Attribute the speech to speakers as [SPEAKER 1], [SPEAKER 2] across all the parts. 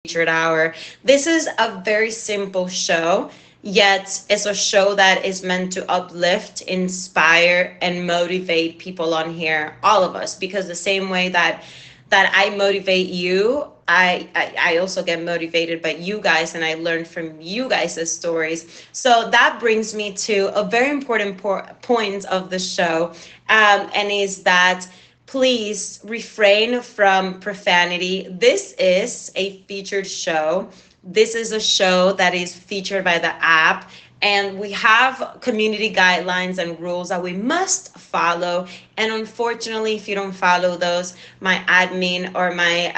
[SPEAKER 1] Featured Hour. This is a very simple show, yet it's a show that is meant to uplift, inspire, and motivate people on here, all of us, because the same way that I motivate you, I also get motivated by you guys, and I learn from you guys' stories. So that brings me to a very important point of the show, and is that please refrain from profanity. This is a featured show. This is a show that is featured by the app, and we have community guidelines and rules that we must follow. And unfortunately, if you don't follow those, my admin or my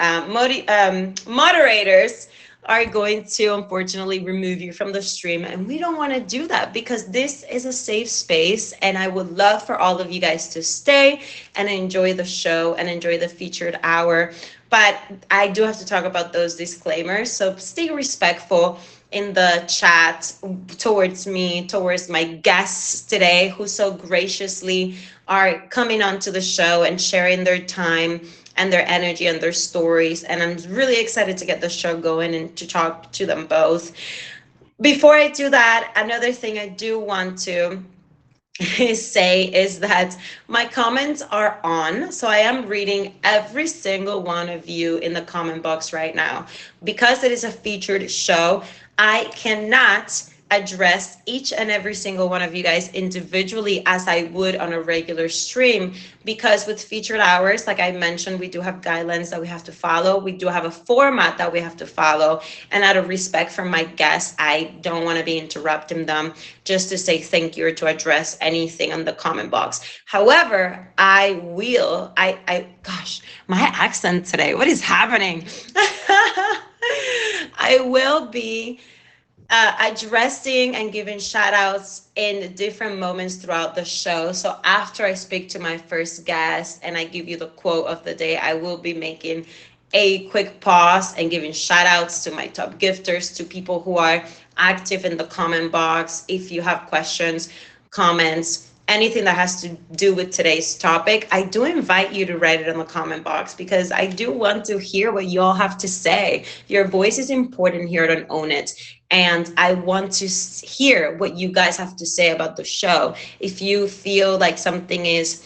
[SPEAKER 1] moderators are going to unfortunately remove you from the stream. And we don't want to do that, because this is a safe space. And I would love for all of you guys to stay and enjoy the show and enjoy the featured hour. But I do have to talk about those disclaimers. So stay respectful in the chat towards me, towards my guests today, who so graciously are coming onto the show and sharing their time and their energy and their stories. And I'm really excited to get the show going and to talk to them both. Before I do that, another thing I do want to say is that my comments are on. So I am reading every single one of you in the comment box right now. Because it is a featured show, I cannot address each and every single one of you guys individually as I would on a regular stream, because with featured hours, like I mentioned, we do have guidelines that we have to follow. We do have a format that we have to follow, and out of respect for my guests, I don't want to be interrupting them just to say thank you or to address anything on the comment box. However, I will, gosh, my accent today, what is happening? I will be addressing and giving shout outs in different moments throughout the show. So after I speak to my first guest and I give you the quote of the day, I will be making a quick pause and giving shout outs to my top gifters, to people who are active in the comment box. If you have questions, comments, anything that has to do with today's topic, I do invite you to write it in the comment box, because I do want to hear what you all have to say. Your voice is important here on Own It. And I want to hear what you guys have to say about the show. If you feel like something is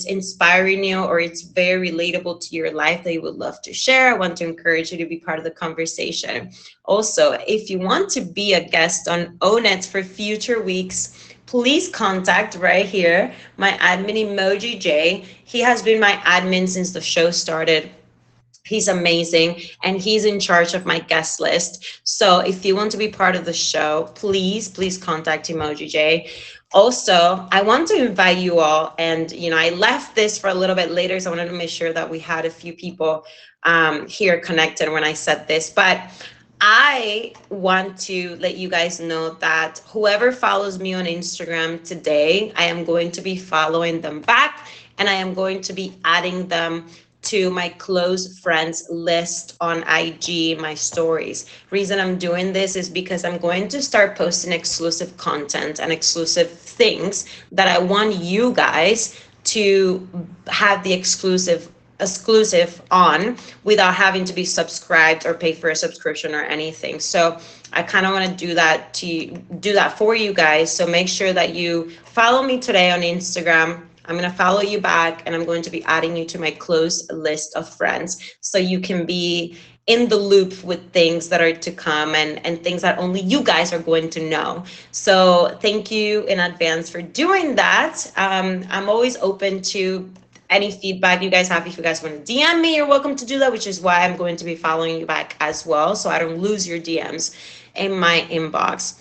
[SPEAKER 1] inspiring you, or it's very relatable to your life that you would love to share, I want to encourage you to be part of the conversation. Also, if you want to be a guest on Own It for future weeks, please contact right here my admin Emoji J. He has been my admin since the show started. He's amazing, and he's in charge of my guest list. So if you want to be part of the show, please contact Emoji J. Also, I want to invite you all, and I left this for a little bit later, so I wanted to make sure that we had a few people here connected when I said this. But I want to let you guys know that whoever follows me on Instagram today, I am going to be following them back, and I am going to be adding them to my close friends list on IG, my stories. Reason I'm doing this is because I'm going to start posting exclusive content and exclusive things that I want you guys to have the exclusive on without having to be subscribed or pay for a subscription or anything. So I kind of want to do that for you guys. So make sure that you follow me today on Instagram. I'm going to follow you back, and I'm going to be adding you to my close list of friends, so you can be in the loop with things that are to come, and things that only you guys are going to know. So thank you in advance for doing that. I'm always open to any feedback you guys have. If you guys want to DM me, you're welcome to do that, which is why I'm going to be following you back as well, so I don't lose your DMs in my inbox.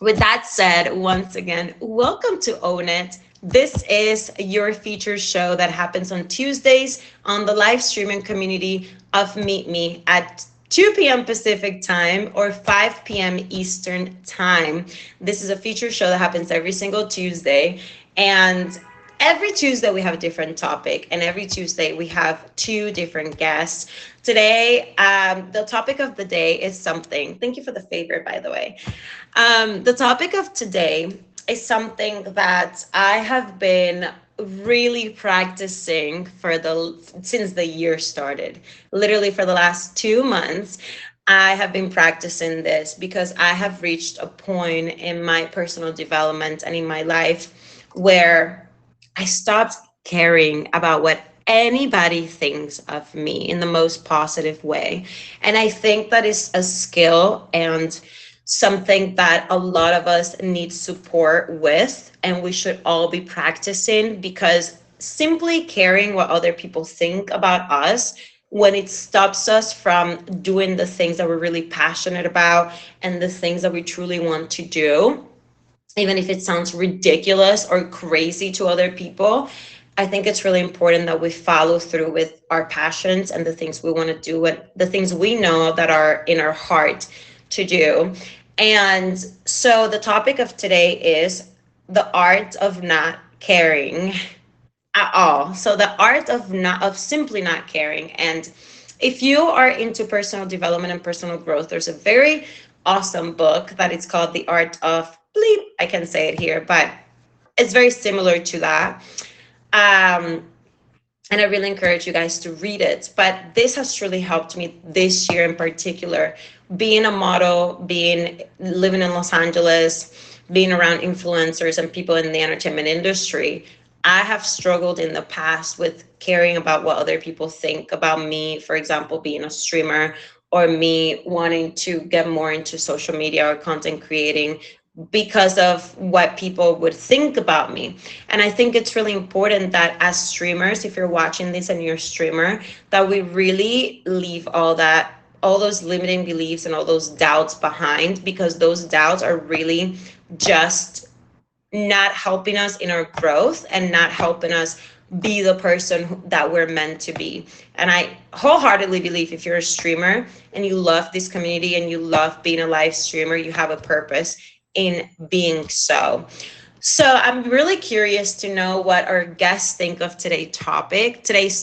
[SPEAKER 1] With that said, once again, welcome to Own It. This is your featured show that happens on Tuesdays on the live streaming community of Meet Me at 2 p.m. Pacific time or 5 p.m. Eastern time. This is a featured show that happens every single Tuesday. And every Tuesday we have a different topic, and every Tuesday we have two different guests. Today, the topic of the day is something. Thank you for the favor, by the way. The topic of today is something that I have been really practicing for the since the year started. Literally for the last 2 months, I have been practicing this because I have reached a point in my personal development and in my life where I stopped caring about what anybody thinks of me in the most positive way. And I think that is a skill and something that a lot of us need support with, and we should all be practicing, because simply caring what other people think about us, when it stops us from doing the things that we're really passionate about and the things that we truly want to do, even if it sounds ridiculous or crazy to other people, I think it's really important that we follow through with our passions and the things we want to do and the things we know that are in our heart to do. And so the topic of today is the art of not caring at all. So the art of simply not caring. And if you are into personal development and personal growth, there's a very awesome book that it's called The Art of Bleep. I can say it here, but it's very similar to that. Um, and I really encourage you guys to read it. But this has truly helped me this year in particular, being a model, being living in Los Angeles, being around influencers and people in the entertainment industry. I have struggled in the past with caring about what other people think about me, for example, being a streamer, or me wanting to get more into social media or content creating because of what people would think about me. And I think it's really important that as streamers, if you're watching this and you're a streamer, that we really leave all those limiting beliefs and all those doubts behind, because those doubts are really just not helping us in our growth and not helping us be the person that we're meant to be. And I wholeheartedly believe if you're a streamer and you love this community and you love being a live streamer, you have a purpose in being so. So I'm really curious to know what our guests think of today's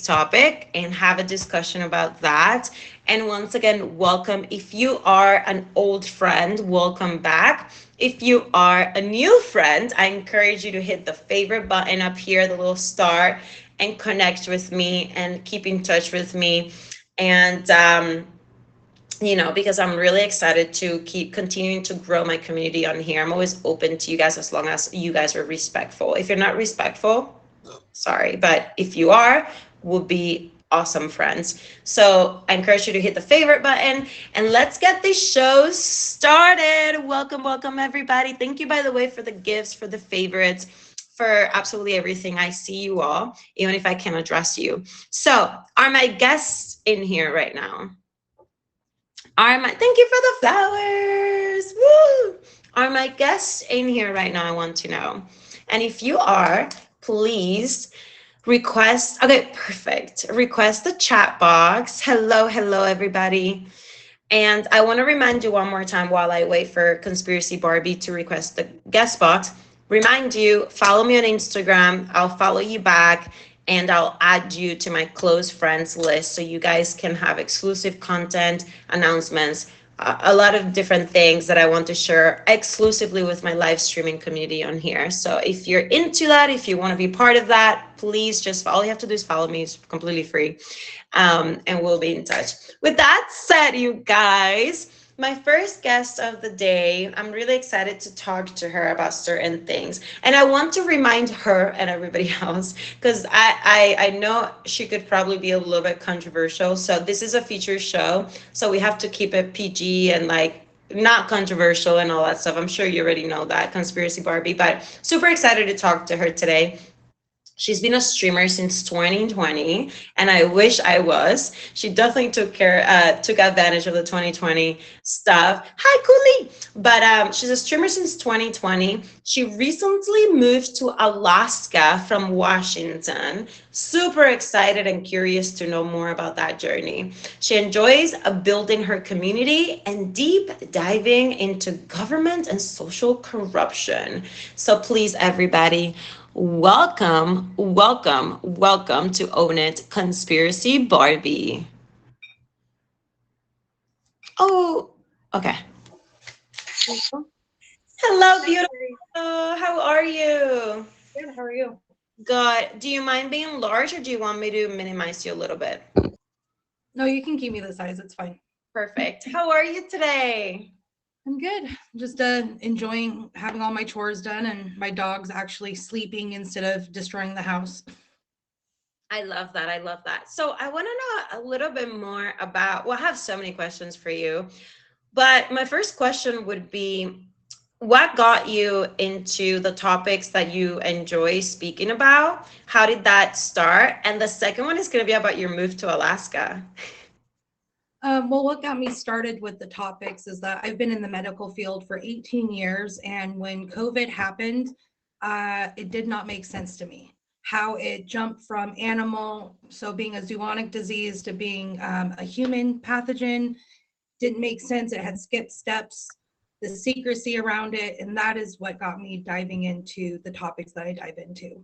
[SPEAKER 1] topic, and have a discussion about that. And once again, welcome. If you are an old friend, welcome back. If you are a new friend, I encourage you to hit the favorite button up here, the little star, and connect with me and keep in touch with me. And because I'm really excited to keep continuing to grow my community on here. I'm always open to you guys as long as you guys are respectful. If you're not respectful, sorry, but if you are, we'll be awesome friends. So I encourage you to hit the favorite button, and let's get this show started. Welcome, welcome, everybody. Thank you, by the way, for the gifts, for the favorites, for absolutely everything. I see you all, even if I can't address you. So, are my guests in here right now? Thank you for the flowers. Woo! Are my guests in here right now? I want to know. And if you are, please request. Okay, perfect. Request the chat box. Hello, hello, everybody. And I want to remind you one more time while I wait for Conspiracy Barbie to request the guest spot. Remind you, follow me on Instagram. I'll follow you back, and I'll add you to my close friends list so you guys can have exclusive content, announcements, a lot of different things that I want to share exclusively with my live streaming community on here. So if you're into that, if you want to be part of that, please just all you have to do is follow me. It's completely free. And we'll be in touch. With that said, you guys, my first guest of the day, I'm really excited to talk to her about certain things. And I want to remind her and everybody else, because I know she could probably be a little bit controversial. So this is a feature show. So we have to keep it PG and like not controversial and all that stuff. I'm sure you already know that, Conspiracy Barbie, but super excited to talk to her today. She's been a streamer since 2020, and I wish I was. She definitely took advantage of the 2020 stuff. Hi, Kuli. But she's a streamer since 2020. She recently moved to Alaska from Washington. Super excited and curious to know more about that journey. She enjoys building her community and deep diving into government and social corruption. So please, everybody, welcome, welcome, welcome to Own It, Conspiracy Barbie. Oh, okay. Hello,
[SPEAKER 2] Hi,
[SPEAKER 1] beautiful.
[SPEAKER 2] Carrie.
[SPEAKER 1] How are you?
[SPEAKER 2] Good. How are you?
[SPEAKER 1] Good. Do you mind being large, or do you want me to minimize you a little bit?
[SPEAKER 2] No, you can keep me the size. It's fine.
[SPEAKER 1] Perfect. How are you today?
[SPEAKER 2] I'm good. Just enjoying having all my chores done and my dog's actually sleeping instead of destroying the house.
[SPEAKER 1] I love that. I love that. So I want to know a little bit more about, well, I have so many questions for you, but my first question would be, what got you into the topics that you enjoy speaking about? How did that start? And the second one is going to be about your move to Alaska.
[SPEAKER 2] Well, what got me started with the topics is that I've been in the medical field for 18 years, and when COVID happened, it did not make sense to me how it jumped from animal, so being a zoonotic disease, to being a human pathogen. Didn't make sense. It had skipped steps, the secrecy around it, and that is what got me diving into the topics that I dive into.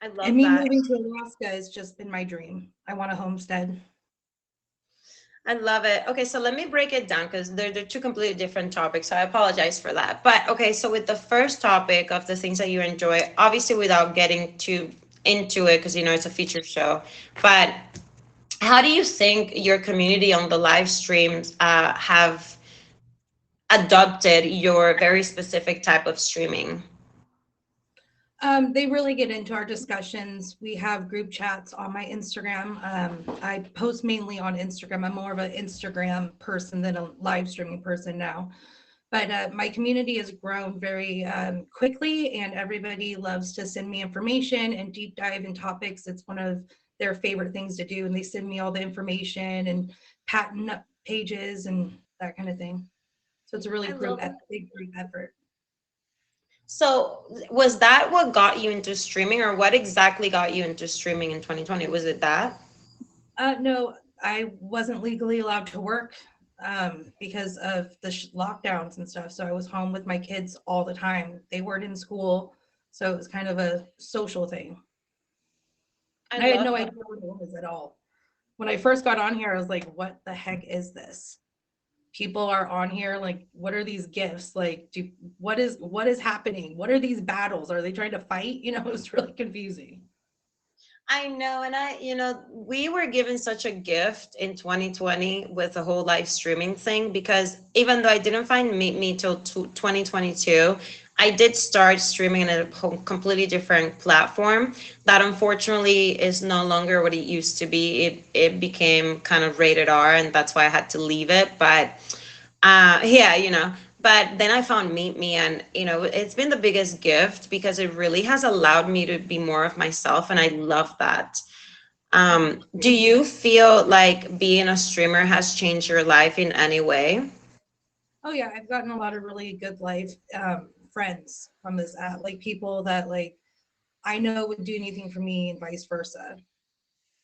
[SPEAKER 1] I
[SPEAKER 2] And
[SPEAKER 1] love
[SPEAKER 2] me
[SPEAKER 1] that.
[SPEAKER 2] moving to Alaska has just been my dream. I want a homestead.
[SPEAKER 1] I love it. Okay, so let me break it down because they're two completely different topics. So I apologize for that. But okay, so with the first topic of the things that you enjoy, obviously without getting too into it, because you know it's a feature show, but how do you think your community on the live streams have adopted your very specific type of streaming?
[SPEAKER 2] They really get into our discussions. We have group chats on my Instagram. I post mainly on Instagram. I'm more of an Instagram person than a live streaming person now. But my community has grown very quickly, and everybody loves to send me information and deep dive in topics. It's one of their favorite things to do, and they send me all the information and patent pages and that kind of thing. So it's a really
[SPEAKER 1] I love it.
[SPEAKER 2] big group effort.
[SPEAKER 1] So was that what got you into streaming, or what exactly got you into streaming in 2020? Was it that?
[SPEAKER 2] No, I wasn't legally allowed to work because of the lockdowns and stuff. So I was home with my kids all the time. They weren't in school, so it was kind of a social thing.
[SPEAKER 1] I
[SPEAKER 2] And I had
[SPEAKER 1] love
[SPEAKER 2] no
[SPEAKER 1] that.
[SPEAKER 2] idea what it was at all. When I first got on here, I was like, "What the heck is this?" People are on here like, "What are these gifts? Like, what is happening? What are these battles? Are they trying to fight?" It was really confusing.
[SPEAKER 1] I know, and we were given such a gift in 2020 with the whole live streaming thing because even though I didn't find Meet Me till 2022, I did start streaming in a completely different platform that unfortunately is no longer what it used to be. It became kind of rated R, and that's why I had to leave it. But yeah, but then I found Meet Me, and it's been the biggest gift because it really has allowed me to be more of myself, and I love that. Do you feel like being a streamer has changed your life in any way?
[SPEAKER 2] Oh yeah, I've gotten a lot of really good life friends from this app, like people that like I know would do anything for me and vice versa.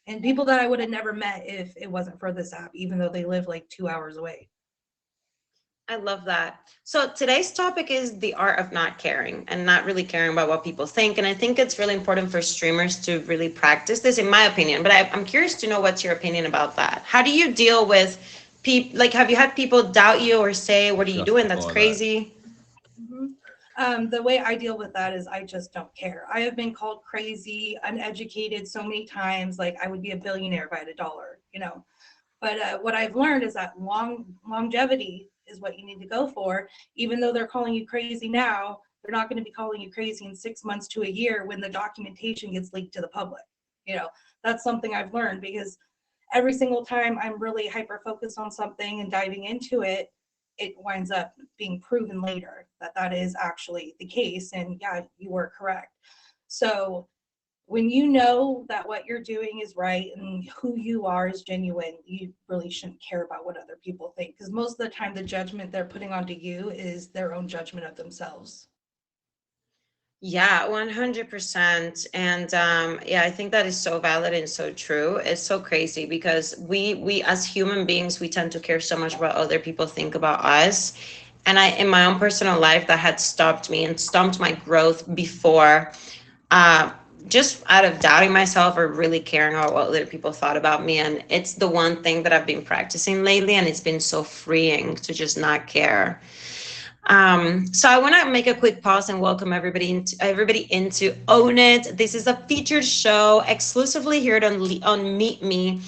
[SPEAKER 2] And people that I would have never met if it wasn't for this app, even though they live like 2 hours away.
[SPEAKER 1] I love that. So today's topic is the art of not caring and not really caring about what people think. And I think it's really important for streamers to really practice this, in my opinion. But I'm curious to know what's your opinion about that. How do you deal with people? Like, have you had people doubt you or say, "What are you
[SPEAKER 3] Just
[SPEAKER 1] doing? That's
[SPEAKER 3] before that.
[SPEAKER 1] crazy"?
[SPEAKER 2] Mhm. The way I deal with that is I just don't care. I have been called crazy, uneducated so many times. Like I would be a billionaire if I had a dollar. But what I've learned is that longevity is what you need to go for. Even though they're calling you crazy now, they're not going to be calling you crazy in 6 months to a year when the documentation gets leaked to the public. You know, that's something I've learned because every single time I'm really hyper focused on something and diving into it, it winds up being proven later that that is actually the case. And yeah, you were correct. So when you know that what you're doing is right and who you are is genuine, you really shouldn't care about what other people think because most of the time the judgment they're putting onto you is their own judgment of themselves.
[SPEAKER 1] Yeah, 100%. And yeah, I think that is so valid and so true. It's so crazy because we as human beings, we tend to care so much about other people think about us. And I, in my own personal life, that had stopped me and stumped my growth before, uh, just out of doubting myself or really caring about what other people thought about me. And it's the one thing that I've been practicing lately, and it's been so freeing to just not care. So I want to make a quick pause and welcome everybody into Own It. This is a featured show exclusively here on Meet Me.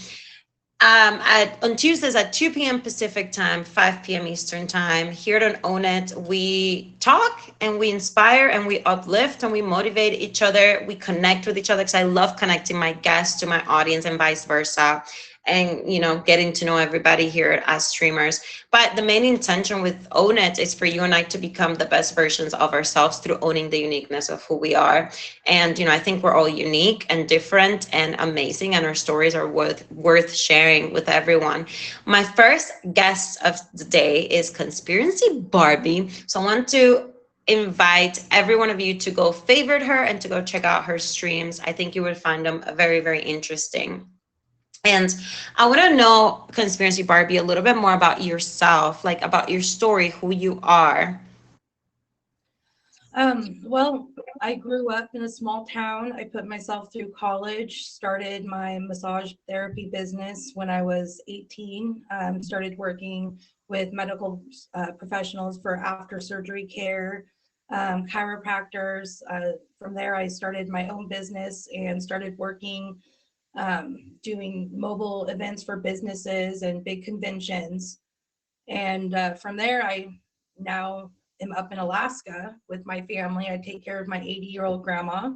[SPEAKER 1] On Tuesdays at 2 p.m. Pacific time, 5 p.m. Eastern time. Here on Own It, we talk and we inspire and we uplift and we motivate each other. We connect with each other because I love connecting my guests to my audience and vice versa. And getting to know everybody here as streamers. But the main intention with Own It is for you and I to become the best versions of ourselves through owning the uniqueness of who we are. And I think we're all unique and different and amazing, and our stories are worth sharing with everyone. My first guest of the day is Conspiracy Barbie. So I want to invite every one of you to go favorite her and to go check out her streams. I think you would find them very, very interesting. And I want to know, Conspiracy Barbie, a little bit more about yourself, like about your story, who you are.
[SPEAKER 2] Well, I grew up in a small town. I put myself through college, started my massage therapy business when I was 18, started working with medical professionals for after surgery care, chiropractors. From there, I started my own business and started working doing mobile events for businesses and big conventions. And from there, I now am up in Alaska with my family. I take care of my 80-year-old grandma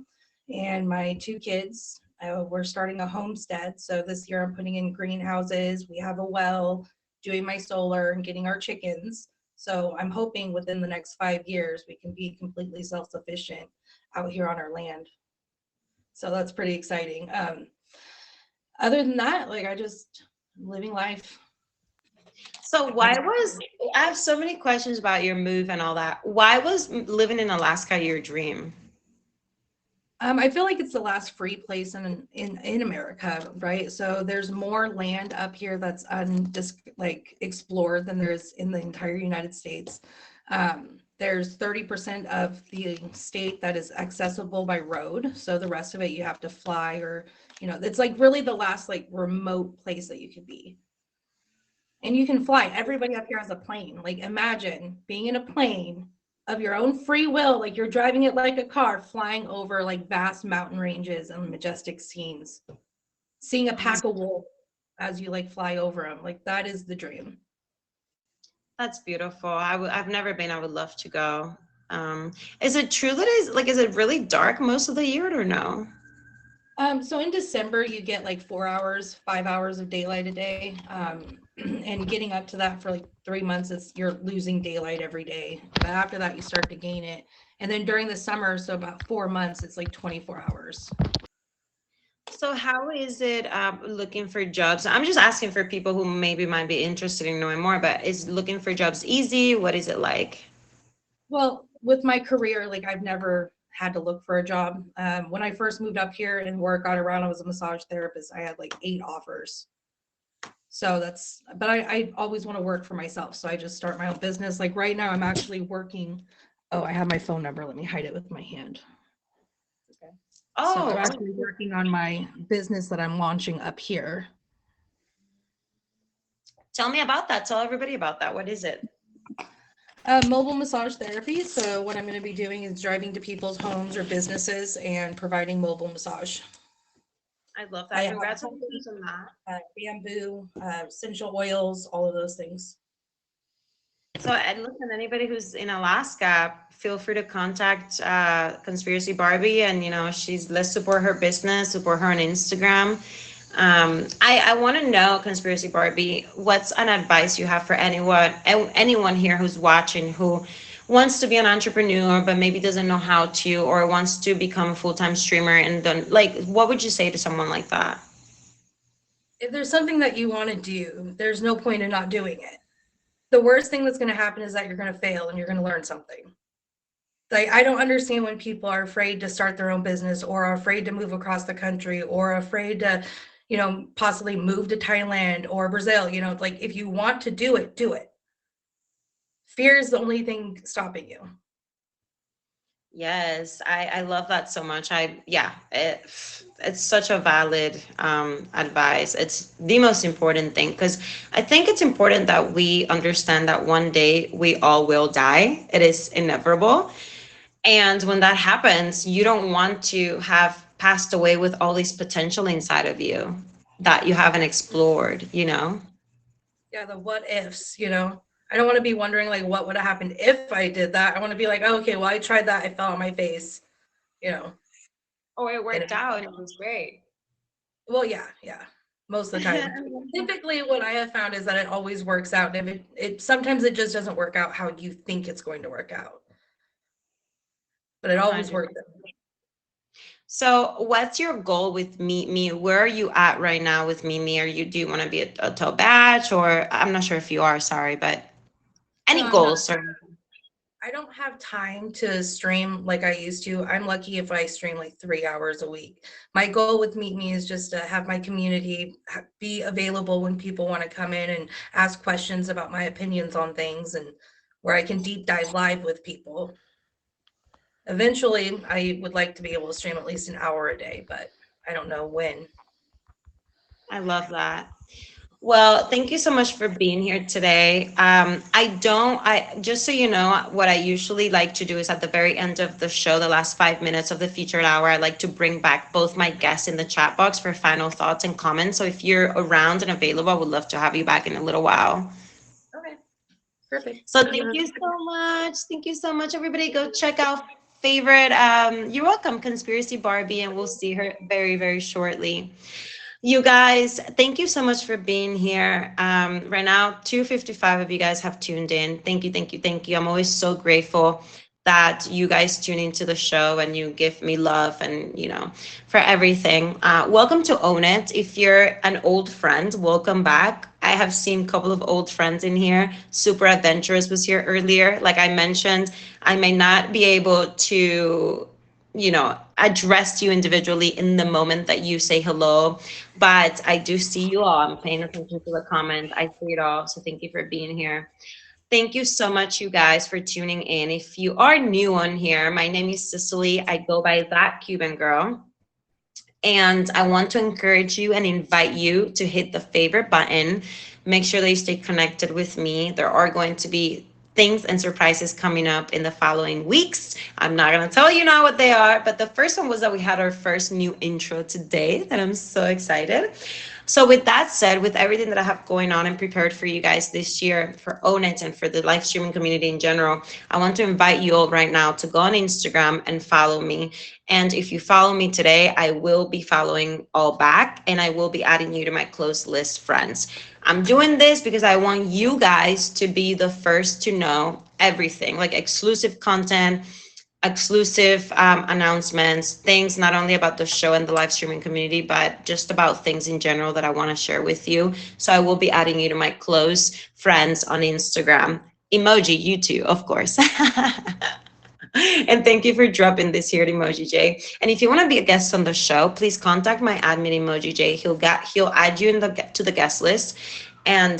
[SPEAKER 2] and my two kids. We're starting a homestead. So this year I'm putting in greenhouses. We have a well, doing my solar and getting our chickens. So I'm hoping within the next 5 years, we can be completely self-sufficient out here on our land. So that's pretty exciting. Other than that, like I just living life.
[SPEAKER 1] So I have so many questions about your move and all that. Why was living in Alaska your dream?
[SPEAKER 2] I feel like it's the last free place in America, right? So there's more land up here that's like explored than there is in the entire United States. There's 30% of the state that is accessible by road. So the rest of it you have to fly, or it's like really the last like remote place that you could be. And you can fly. Everybody up here has a plane. Like imagine being in a plane of your own free will, like you're driving it like a car, flying over like vast mountain ranges and majestic scenes, seeing a pack of wolves as you like fly over them. Like that is the dream.
[SPEAKER 1] That's beautiful. I've never been. I would love to go. Is it true that is it really dark most of the year or no?
[SPEAKER 2] So in December you get like 4 hours, 5 hours of daylight a day. And getting up to that for like 3 months, you're losing daylight every day. But after that you start to gain it. And then during the summer, so about 4 months, it's like 24 hours.
[SPEAKER 1] So how is it looking for jobs? I'm just asking for people who maybe might be interested in knowing more, but is looking for jobs easy? What is it like?
[SPEAKER 2] Well, with my career, like I've never had to look for a job. When I first moved up here and word got around, I was a massage therapist. I had like 8 offers. So but I always want to work for myself. So I just start my own business. Like right now I'm actually working. Oh, I have my phone number. Let me hide it with my hand. Okay. So I'm actually working on my business that I'm launching up here.
[SPEAKER 1] Tell me about that. Tell everybody about that. What is it?
[SPEAKER 2] Mobile massage therapy. So what I'm going to be doing is driving to people's homes or businesses and providing mobile massage.
[SPEAKER 1] I love that. Congratulations on that.
[SPEAKER 2] Bamboo, essential oils, all of those things.
[SPEAKER 1] So, and listen, anybody who's in Alaska, feel free to contact Conspiracy Barbie, and let's support her business, support her on Instagram. I want to know, Conspiracy Barbie, what's an advice you have for anyone here who's watching who wants to be an entrepreneur but maybe doesn't know how to, or wants to become a full-time streamer, and then what would you say to someone like that?
[SPEAKER 2] If there's something that you want to do, there's no point in not doing it. The worst thing that's going to happen is that you're going to fail and you're going to learn something. Like, I don't understand when people are afraid to start their own business, or are afraid to move across the country, or afraid to, possibly move to Thailand or Brazil. Like if you want to do it, do it. Fear is the only thing stopping you.
[SPEAKER 1] Yes, I love that so much. It's such a valid advice. It's the most important thing because I think it's important that we understand that one day we all will die. It is inevitable. And when that happens, you don't want to have passed away with all this potential inside of you that you haven't explored, you know?
[SPEAKER 2] Yeah, the what ifs, you know. I don't want to be wondering like what would have happened if I did that. I want to be like, oh, okay, well, I tried that, I fell on my face, you know.
[SPEAKER 1] Oh, it
[SPEAKER 2] And
[SPEAKER 1] worked out and it was great.
[SPEAKER 2] well, yeah, yeah. Most of the time. Typically what I have found is that it always works out. And if it sometimes it just doesn't work out how you think it's going to work out. But it always
[SPEAKER 1] 100.
[SPEAKER 2] works out.
[SPEAKER 1] So, what's your goal with Meet Me? Where are you at right now with Meet Me? Are you do you want to be a top batch, or I'm not sure if you are, sorry, but
[SPEAKER 2] No,
[SPEAKER 1] any
[SPEAKER 2] I'm not.
[SPEAKER 1] goals, sir?
[SPEAKER 2] I don't have time to stream like I used to. I'm lucky if I stream like 3 hours a week. My goal with Meet Me is just to have my community be available when people want to come in and ask questions about my opinions on things and where I can deep dive live with people. Eventually, I would like to be able to stream at least an hour a day, but I don't know when.
[SPEAKER 1] I love that. Well, thank you so much for being here today. I just so you know, what I usually like to do is at the very end of the show, the last 5 minutes of the featured hour, I like to bring back both my guests in the chat box for final thoughts and comments. So if you're around and available, I would love to have you back in a little while.
[SPEAKER 2] Okay, perfect.
[SPEAKER 1] So thank you so much. Thank you so much, everybody. Go check out favorite. You're welcome, Conspiracy Barbie, and we'll see her very, very shortly. You guys, thank you so much for being here. Right now, 255 of you guys have tuned in. Thank you, thank you, thank you. I'm always so grateful that you guys tune into the show and you give me love and, for everything. Welcome to Own It. If you're an old friend, welcome back. I have seen a couple of old friends in here. Super Adventurous was here earlier. Like I mentioned, I may not be able to address you individually in the moment that you say hello, but I do see you all. I'm paying attention to the comments. I see it all. So thank you for being here. Thank you so much, you guys, for tuning in. If you are new on here, my name is Cicely. I go by That Cuban Girl. And I want to encourage you and invite you to hit the favorite button. Make sure that you stay connected with me. There are going to be things and surprises coming up in the following weeks. I'm not going to tell you now what they are, but the first one was that we had our first new intro today, that I'm so excited. So, with that said, with everything that I have going on and prepared for you guys this year for Own It and for the live streaming community in general, I want to invite you all right now to go on Instagram and follow me. And if you follow me today, I will be following all back and I will be adding you to my close list friends. I'm doing this because I want you guys to be the first to know everything, like exclusive content, exclusive announcements, things not only about the show and the live streaming community, but just about things in general that I want to share with you. So I will be adding you to my close friends on Instagram. Emoji, you too, of course. And thank you for dropping this here at Emoji J. And if you want to be a guest on the show, please contact my admin Emoji J. He'll add you to the guest list, and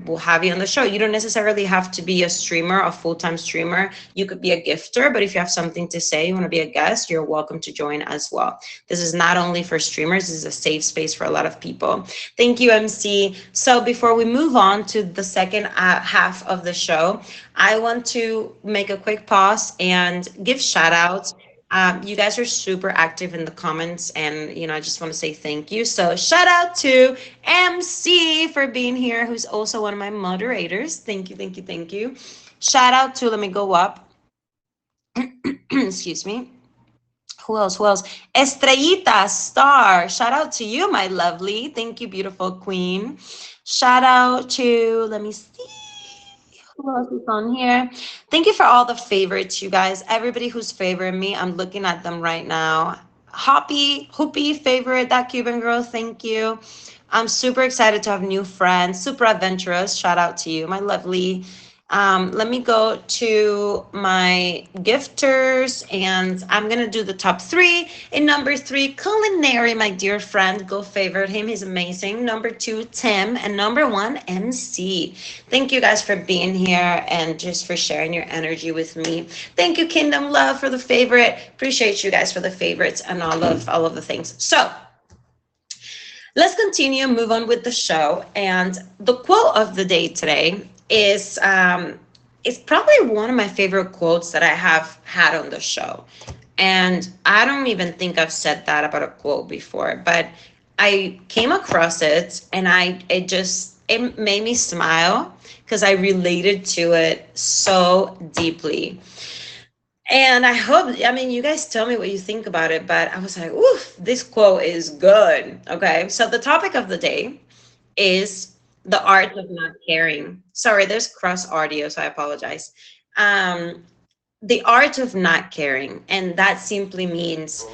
[SPEAKER 1] we'll have you on the show. You don't necessarily have to be a streamer, a full-time streamer. You could be a gifter, but if you have something to say, you want to be a guest, you're welcome to join as well. This is not only for streamers, this is a safe space for a lot of people. Thank you, MC. So before we move on to the second half of the show, I want to make a quick pause and give shout outs. You guys are super active in the comments, and I just want to say thank you. So shout out to MC for being here, who's also one of my moderators. Thank you, thank you, thank you. Shout out to, let me go up. Excuse me. Who else? Who else? Estrellita Star. Shout out to you, my lovely. Thank you, beautiful queen. Shout out to, let me see. Who else is on here? Thank you for all the favorites, you guys. Everybody who's favoring me, I'm looking at them right now. Hoopy favorite, That Cuban Girl. Thank you. I'm super excited to have new friends. Super adventurous. Shout out to you, my lovely. Let me go to my gifters, and I'm gonna do the top three. In number three, Culinary, my dear friend, go favorite him, he's amazing. Number two, Tim, and number one, MC. Thank you guys for being here and just for sharing your energy with me. Thank you, Kingdom Love, for the favorite. Appreciate you guys for the favorites and all of the things. So let's continue, move on with the show. And the quote of the day today is probably one of my favorite quotes that I have had on the show. And I don't even think I've said that about a quote before, but I came across it and it made me smile because I related to it so deeply. And I mean, you guys tell me what you think about it, but I was like, oof, this quote is good. Okay. So the topic of the day is the art of not caring. Sorry, there's cross audio, so I apologize. Um, the art of not caring. And that simply means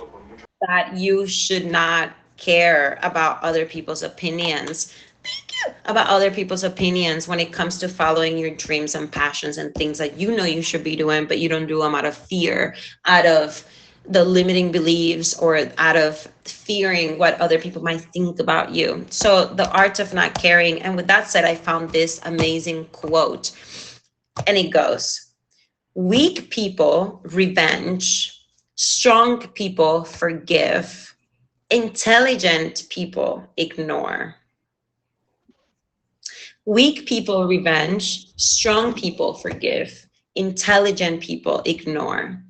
[SPEAKER 1] that you should not care about other people's opinions. Thank you. About other people's opinions when it comes to following your dreams and passions and things that you know you should be doing, but you don't do them out of fear, out of the limiting beliefs, or out of fearing what other people might think about you. So, the art of not caring. And with that said, I found this amazing quote, and it goes: weak people revenge, strong people forgive, intelligent people ignore. Weak people revenge, strong people forgive, intelligent people ignore.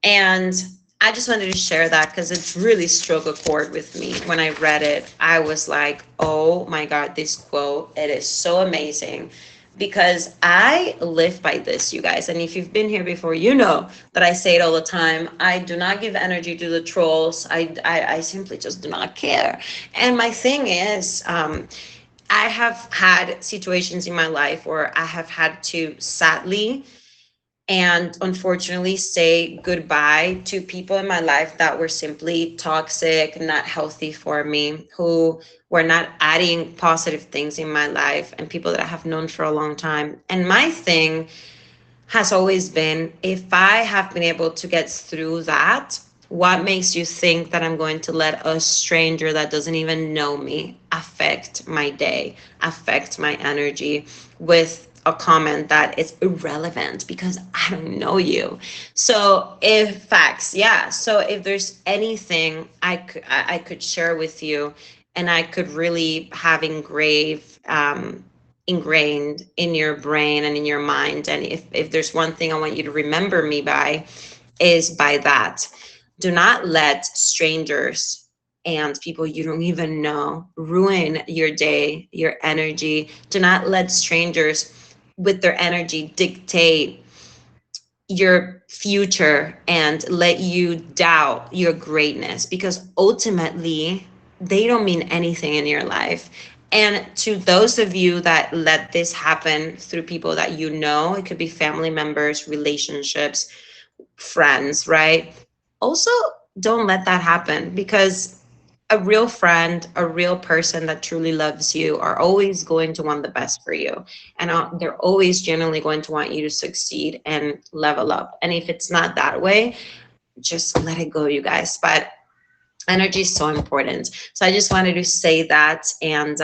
[SPEAKER 1] And I just wanted to share that because it's really struck a chord with me. When I read it, I was like, oh my God, this quote, it is so amazing because I live by this, you guys. And if you've been here before, you know that I say it all the time. I do not give energy to the trolls. I simply just do not care. And my thing is, I have had situations in my life where I have had to sadly and unfortunately say goodbye to people in my life that were simply toxic, not healthy for me, who were not adding positive things in my life, and people that I have known for a long time. And my thing has always been, if I have been able to get through that, what makes you think that I'm going to let a stranger that doesn't even know me affect my day, affect my energy with a comment that is irrelevant because I don't know you? So, if facts, yeah. So, if there's anything I could share with you, and I could really have ingrained in your brain and in your mind, and if there's one thing I want you to remember me by, is by that: do not let strangers and people you don't even know ruin your day, your energy. Do not let strangers with their energy dictate your future and let you doubt your greatness, because ultimately they don't mean anything in your life. And to those of you that let this happen through people that you know, it could be family members, relationships, friends, right? Also, don't let that happen, because a real friend, a real person that truly loves you, are always going to want the best for you. And they're always generally going to want you to succeed and level up. And if it's not that way, just let it go, you guys. But energy is so important. So I just wanted to say that, and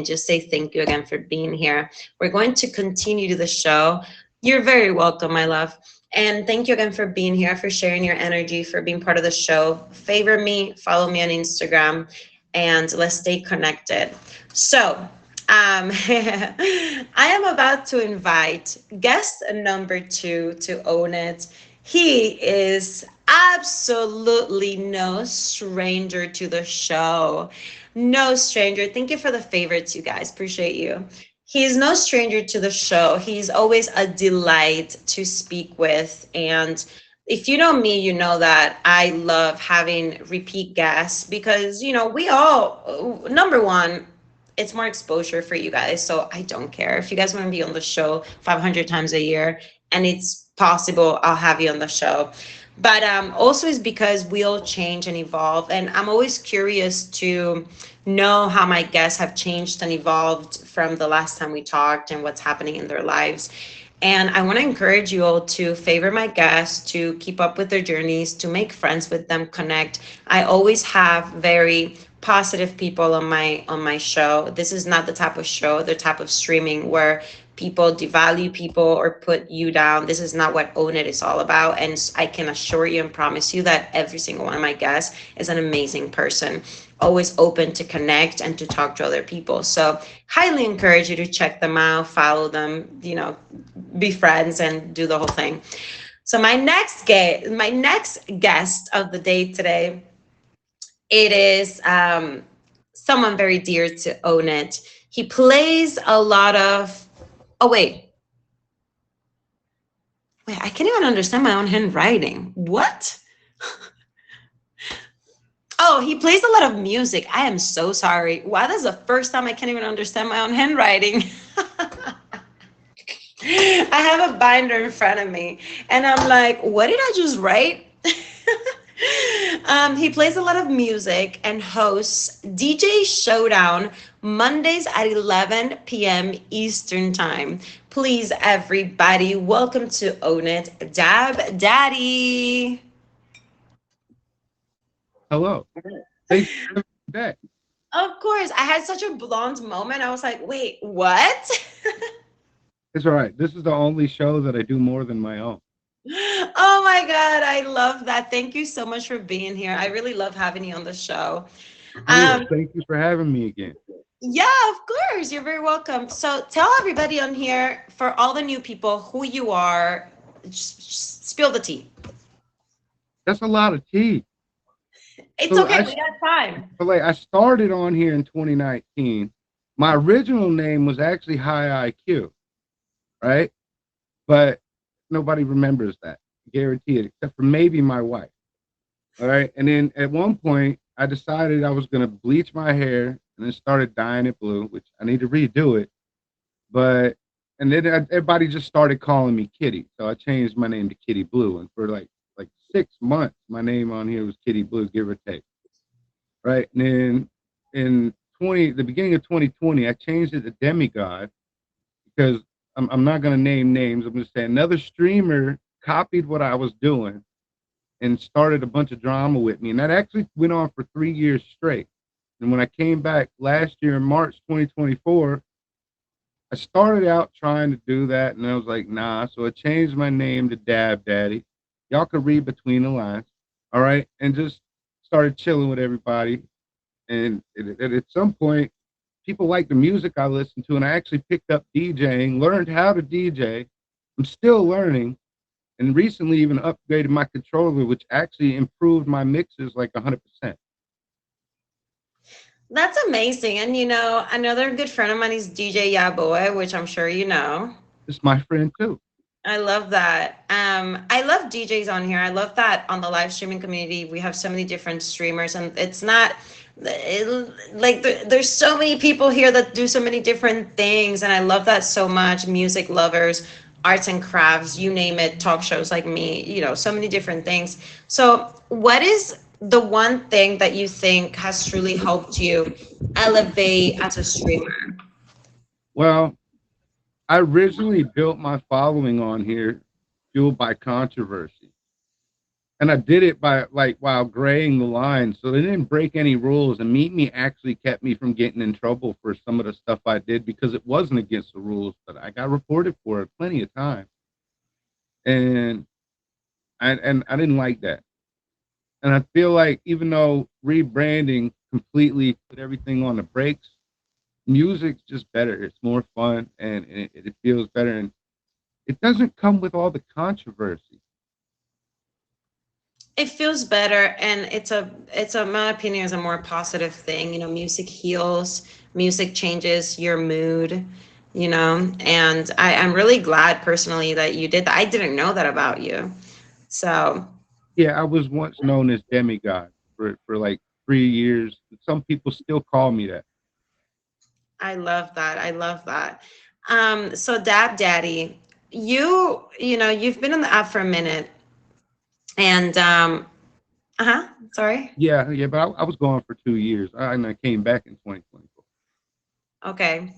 [SPEAKER 1] just say thank you again for being here. We're going to continue to the show. You're very welcome, my love. And thank you again for being here, for sharing your energy, for being part of the show. Favor me, follow me on Instagram, and let's stay connected. So, I am about to invite guest number two to own it. He is absolutely no stranger to the show. No stranger. Thank you for the favorites, you guys. Appreciate you. He's no stranger to the show. He's always a delight to speak with. And if you know me, you know that I love having repeat guests because, we all, number one, it's more exposure for you guys. So I don't care. If you guys want to be on the show 500 times a year and it's possible, I'll have you on the show. But also is because we all change and evolve. And I'm always curious to know how my guests have changed and evolved from the last time we talked and what's happening in their lives. And I want to encourage you all to favor my guests, to keep up with their journeys, to make friends with them, connect. I always have very positive people on my show. This is not the type of show, the type of streaming where people devalue people or put you down. This is not what Own It is all about. And I can assure you and promise you that every single one of my guests is an amazing person, always open to connect and to talk to other people. So highly encourage you to check them out, follow them, be friends and do the whole thing. So my next guest of the day today, it is someone very dear to Own It. He plays a lot of. Oh wait, I can't even understand my own handwriting. What? Oh, he plays a lot of music. I am so sorry. Wow, that's the first time I can't even understand my own handwriting. I have a binder in front of me, and I'm like, what did I just write? He plays a lot of music and hosts DJ Showdown Mondays at 11 p.m. Eastern Time. Please, everybody, welcome to Own It, Dab Daddy.
[SPEAKER 3] Hello. Thanks for having me back.
[SPEAKER 1] Of course, I had such a blonde moment. I was like, wait, what?
[SPEAKER 3] It's all right. This is the only show that I do more than my own.
[SPEAKER 1] Oh my God, I love that. Thank you so much for being here. I really love having you on the show.
[SPEAKER 3] Thank you for having me again.
[SPEAKER 1] Yeah, of course. You're very welcome. So tell everybody on here, for all the new people, who you are. Just spill the tea.
[SPEAKER 3] That's a lot of tea.
[SPEAKER 1] It's
[SPEAKER 3] So
[SPEAKER 1] okay. We got time.
[SPEAKER 3] I started on here in 2019. My original name was actually High IQ, right? But nobody remembers that. Guarantee it, except for maybe my wife. All right. And then at one point, I decided I was going to bleach my hair and then started dyeing it blue, which I need to redo it. But, and then everybody just started calling me Kitty. So I changed my name to Kitty Blue. And for like 6 months, my name on here was Kitty Blue, give or take. Right. And then in the beginning of 2020, I changed it to Demigod because I'm not going to name names. I'm going to say another streamer copied what I was doing and started a bunch of drama with me. And that actually went on for 3 years straight. And when I came back last year in March 2024, I started out trying to do that. And I was like, nah. So I changed my name to Dab Daddy. Y'all could read between the lines. All right. And just started chilling with everybody. And at some point, people like the music I listened to. And I actually picked up DJing, learned how to DJ. I'm still learning. And recently even upgraded my controller, which actually improved my mixes like 100%.
[SPEAKER 1] That's amazing. And another good friend of mine is DJ Yaboy, which I'm sure you know.
[SPEAKER 3] It's my friend too.
[SPEAKER 1] I love that. I love DJs on here. I love that on the live streaming community, we have so many different streamers, and it's not there's so many people here that do so many different things. And I love that so much. Music lovers, arts and crafts, you name it, talk shows like me, so many different things. So what is the one thing that you think has truly helped you elevate as a streamer?
[SPEAKER 3] Well, I originally built my following on here fueled by controversy. And I did it by while graying the lines. So they didn't break any rules. And Meet Me actually kept me from getting in trouble for some of the stuff I did because it wasn't against the rules, but I got reported for it plenty of times. And I didn't like that. And I feel like even though rebranding completely put everything on the brakes, music's just better. It's more fun and it feels better. And it doesn't come with all the controversy.
[SPEAKER 1] It feels better, and it's my opinion, is a more positive thing. Music heals, music changes your mood, and I'm really glad personally that you did that. I didn't know that about you. So
[SPEAKER 3] Yeah, I was once known as Demigod for like 3 years. Some people still call me that.
[SPEAKER 1] I love that. I love that. So Dab Daddy, you've been on the app for a minute, and sorry.
[SPEAKER 3] Yeah, but I was gone for 2 years, and I came back in 2024.
[SPEAKER 1] Okay.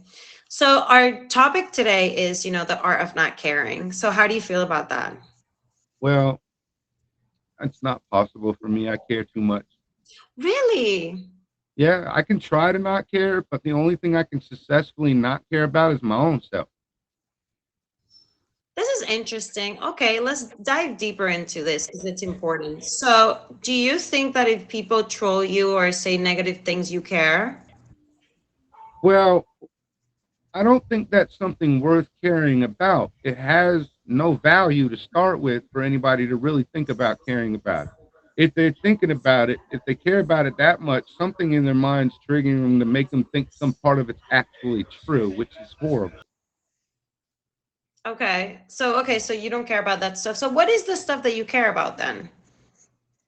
[SPEAKER 1] So our topic today is, the art of not caring. So how do you feel about that?
[SPEAKER 3] Well, it's not possible for me. I care too much.
[SPEAKER 1] Really?
[SPEAKER 3] Yeah, I can try to not care, but the only thing I can successfully not care about is my own self.
[SPEAKER 1] This is interesting. Okay, let's dive deeper into this because it's important. So, do you think that if people troll you or say negative things, you care?
[SPEAKER 3] Well, I don't think that's something worth caring about. It has no value to start with for anybody to really think about caring about it. If they're thinking about it, if they care about it that much, something in their mind's triggering them to make them think some part of it's actually true, which is horrible.
[SPEAKER 1] Okay, so you don't care about that stuff. So what is the stuff that you care about then?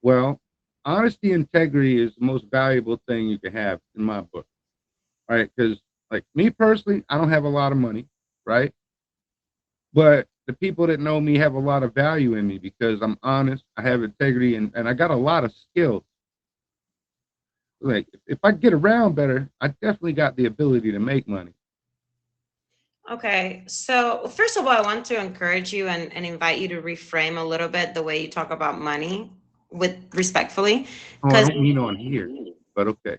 [SPEAKER 3] Well, honesty, integrity is the most valuable thing you can have in my book, right? Because, like me personally, I don't have a lot of money, right? But the people that know me have a lot of value in me because I'm honest, I have integrity, and I got a lot of skills. Like, if I get around better, I definitely got the ability to make money.
[SPEAKER 1] Okay, so first of all, I want to encourage you and invite you to reframe a little bit the way you talk about money with respectfully.
[SPEAKER 3] Oh, I
[SPEAKER 1] Because
[SPEAKER 3] don't mean on here, but okay.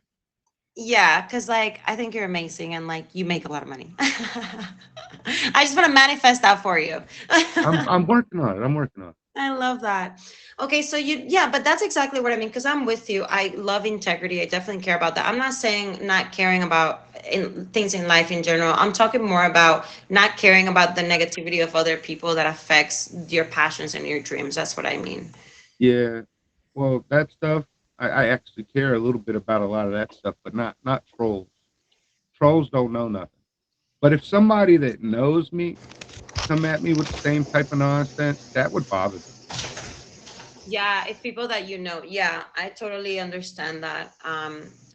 [SPEAKER 1] yeah, because like I think you're amazing and like you make a lot of money. I just want to manifest that for you.
[SPEAKER 3] I'm working on it. I'm working on it.
[SPEAKER 1] I love that. Okay, so yeah, but that's exactly what I mean because I'm with you. I love integrity. I definitely care about that. I'm not saying not caring about things in life in general. I'm talking more about not caring about the negativity of other people that affects your passions and your dreams. That's what I mean.
[SPEAKER 3] Yeah. Well, that stuff, I actually care a little bit about a lot of that stuff, but not trolls. Trolls don't know nothing. But if somebody that knows me come at me with the same type of nonsense, that would bother me.
[SPEAKER 1] Yeah, if people that you know, yeah, I totally understand that.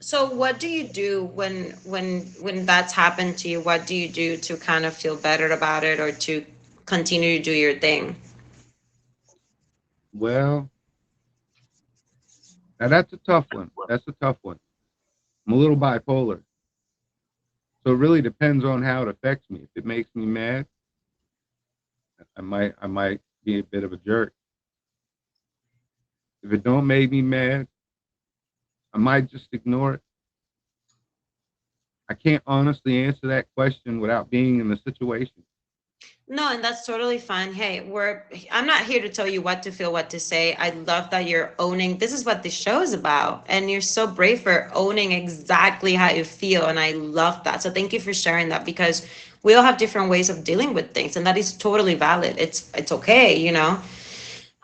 [SPEAKER 1] So what do you do when that's happened to you? What do you do to kind of feel better about it or to continue to do your thing?
[SPEAKER 3] Well, now that's a tough one. That's a tough one. I'm a little bipolar. So it really depends on how it affects me. If it makes me mad, I might be a bit of a jerk. If it don't make me mad, I might just ignore it. I can't honestly answer that question without being in the situation.
[SPEAKER 1] No, and that's totally fine. Hey, I'm not here to tell you what to feel, what to say. I love that you're owning. This is what the show is about. And you're so brave for owning exactly how you feel. And I love that. So thank you for sharing that because we all have different ways of dealing with things, and that is totally valid. It's okay.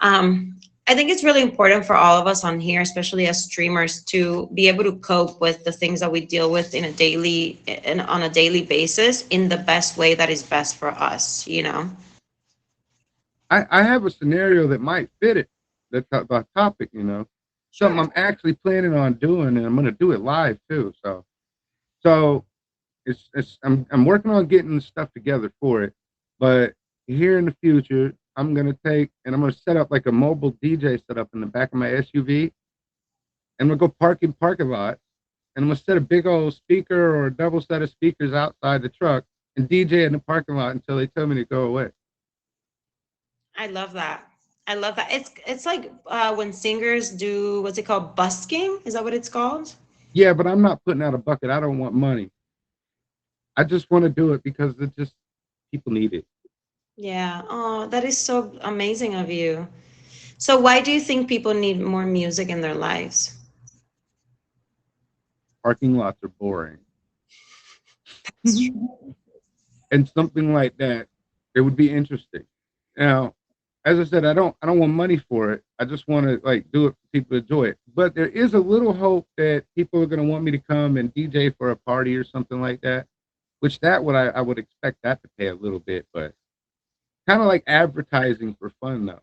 [SPEAKER 1] Um, I think it's really important for all of us on here, especially as streamers, to be able to cope with the things that we deal with on a daily basis in the best way that is best for us.
[SPEAKER 3] I have a scenario that might fit it, the topic, something
[SPEAKER 1] Sure.
[SPEAKER 3] I'm actually planning on doing, and I'm going to do it live too. So I'm working on getting the stuff together for it, but here in the future, I'm going to take and I'm going to set up like a mobile DJ setup in the back of my SUV, and I'm going to go park in parking lot, and I'm going to set a big old speaker or a double set of speakers outside the truck and DJ in the parking lot until they tell me to go away.
[SPEAKER 1] I love that. I love that. It's like when singers do what's it called? Busking? Is that what it's called?
[SPEAKER 3] Yeah, but I'm not putting out a bucket. I don't want money. I just want to do it because it just people need it.
[SPEAKER 1] Yeah. Oh, that is so amazing of you. So why do you think people need more music in their lives?
[SPEAKER 3] Parking lots are boring.
[SPEAKER 1] That's true.
[SPEAKER 3] And something like that, it would be interesting. Now, as I said, I don't want money for it. I just want to like do it for people to enjoy it. But there is a little hope that people are going to want me to come and DJ for a party or something like that. Which that would I would expect that to pay a little bit, but kind of like advertising for fun though.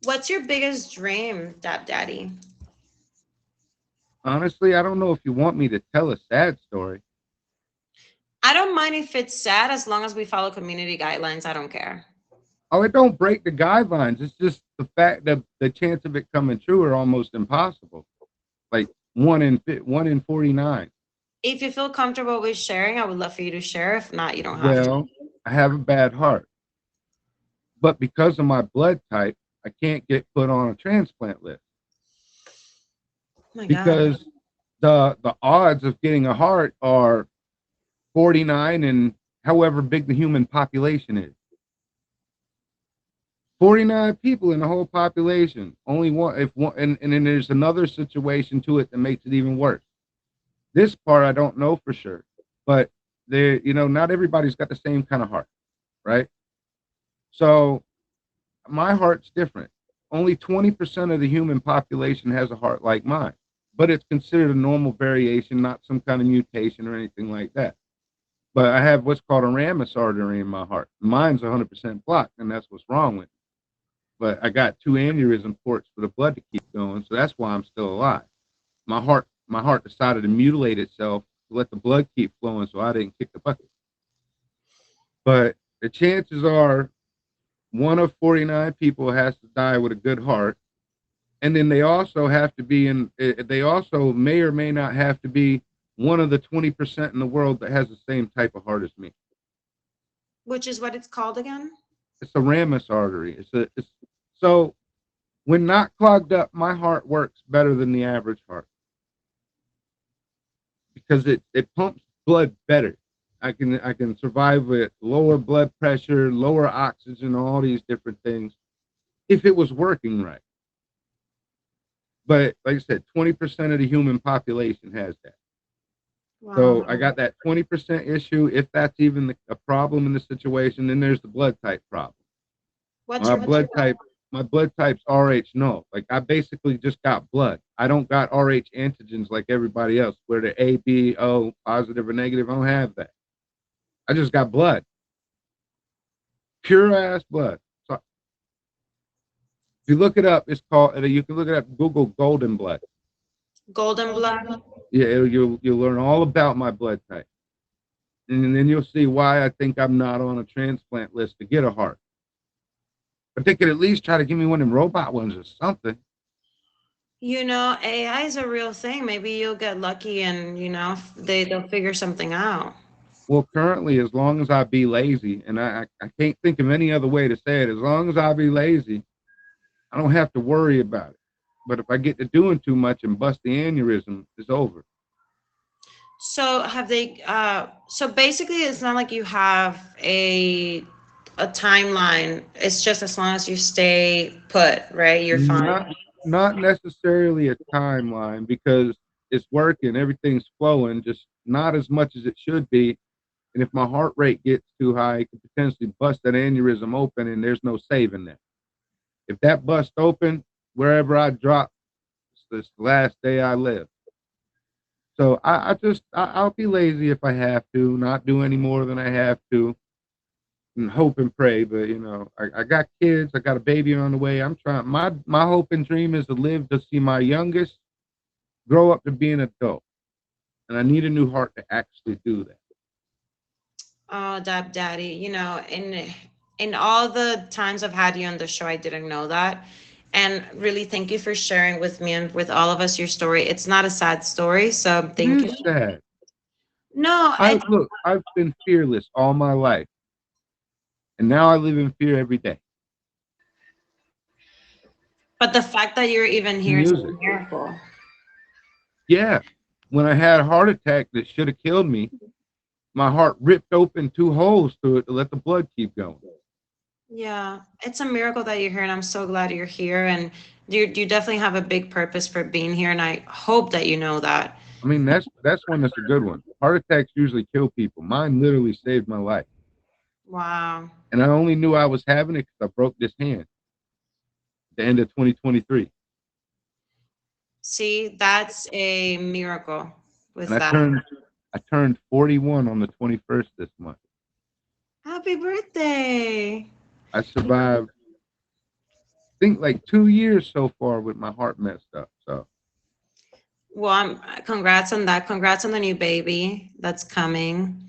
[SPEAKER 1] What's your biggest dream, Dab Daddy?
[SPEAKER 3] Honestly, I don't know if you want me to tell a sad story.
[SPEAKER 1] I don't mind if it's sad as long as we follow community guidelines. I don't care.
[SPEAKER 3] Oh, it don't break the guidelines. It's just the fact that the chance of it coming true are almost impossible. Like one in 49.
[SPEAKER 1] If you feel comfortable with sharing, I would love for you to share. If not, you don't have to.
[SPEAKER 3] Well, I have a bad heart, but because of my blood type, I can't get put on a transplant list
[SPEAKER 1] Oh my God.
[SPEAKER 3] because the odds of getting a heart are 49 and however big the human population is. 49 people in the whole population. Only one, if one, and then there's another situation to it that makes it even worse. This part I don't know for sure, but there, not everybody's got the same kind of heart, right? So my heart's different. Only 20% of the human population has a heart like mine, but it's considered a normal variation, not some kind of mutation or anything like that. But I have what's called a ramus artery in my heart. Mine's 100% blocked, and that's what's wrong with it. But I got 2 aneurysm ports for the blood to keep going, so that's why I'm still alive. My heart decided to mutilate itself to let the blood keep flowing, so I didn't kick the bucket. But the chances are 1 of 49 people has to die with a good heart, and then they also have to be they also may or may not have to be one of the 20% in the world that has the same type of heart as me.
[SPEAKER 1] Which is what it's called again?
[SPEAKER 3] It's a ramus artery. So when not clogged up, my heart works better than the average heart because it pumps blood better. I can survive with lower blood pressure, lower oxygen, all these different things if it was working right. But like I said, 20% of the human population has that. So
[SPEAKER 1] Wow.
[SPEAKER 3] I got that 20% issue. If that's even a problem in the situation, then there's the blood type problem.
[SPEAKER 1] What's
[SPEAKER 3] My
[SPEAKER 1] your
[SPEAKER 3] blood type, my blood type's Rh null. Like I basically just got blood. I don't got Rh antigens like everybody else, where they're A, B, O, positive or negative. I don't have that. I just got blood, pure ass blood. So if you look it up, it's called. You can look it up. Google golden blood.
[SPEAKER 1] golden blood?
[SPEAKER 3] Yeah, you'll learn all about my blood type, and then you'll see why I think I'm not on a transplant list to get a heart. But they could at least try to give me one of them robot ones or something.
[SPEAKER 1] AI is a real thing. Maybe you'll get lucky and, they'll figure something out.
[SPEAKER 3] Well, currently, as long as I be lazy, and I can't think of any other way to say it, as long as I be lazy, I don't have to worry about it. But if I get to doing too much and bust the aneurysm, it's over.
[SPEAKER 1] So have they so basically it's not like you have a timeline. It's just as long as you stay put, right? You're fine.
[SPEAKER 3] Not necessarily a timeline because it's working, everything's flowing, just not as much as it should be. And if my heart rate gets too high, it could potentially bust that aneurysm open, and there's no saving that. If that bust open, wherever I drop, it's the last day I live. So I'll be lazy if I have to, not do any more than I have to, and hope and pray. But I got kids, I got a baby on the way. I'm trying. My hope and dream is to live to see my youngest grow up to be an adult, and I need a new heart to actually do that.
[SPEAKER 1] Oh, Dab Daddy, in all the times I've had you on the show, I didn't know that. And really thank you for sharing with me and with all of us your story. It's not a sad story, so thank
[SPEAKER 3] It
[SPEAKER 1] you.
[SPEAKER 3] is sad.
[SPEAKER 1] No,
[SPEAKER 3] I've been fearless all my life, and now I live in fear every day.
[SPEAKER 1] but the fact that you're even here is a
[SPEAKER 3] Music.
[SPEAKER 1] miracle.
[SPEAKER 3] Yeah. When I had a heart attack that should have killed me, my heart ripped open 2 holes through it to let the blood keep going.
[SPEAKER 1] Yeah, it's a miracle that you're here, and I'm so glad you're here. And you definitely have a big purpose for being here, and I hope that you know that.
[SPEAKER 3] I mean, that's one that's a good one. Heart attacks usually kill people. Mine literally saved my life.
[SPEAKER 1] Wow.
[SPEAKER 3] And I only knew I was having it because I broke this hand at the end of 2023.
[SPEAKER 1] See, that's a miracle with
[SPEAKER 3] And
[SPEAKER 1] that.
[SPEAKER 3] I turned 41 on the 21st this month.
[SPEAKER 1] Happy birthday.
[SPEAKER 3] I survived, I think, like 2 years so far with my heart messed up. So
[SPEAKER 1] Well, congrats on that. Congrats on the new baby that's coming.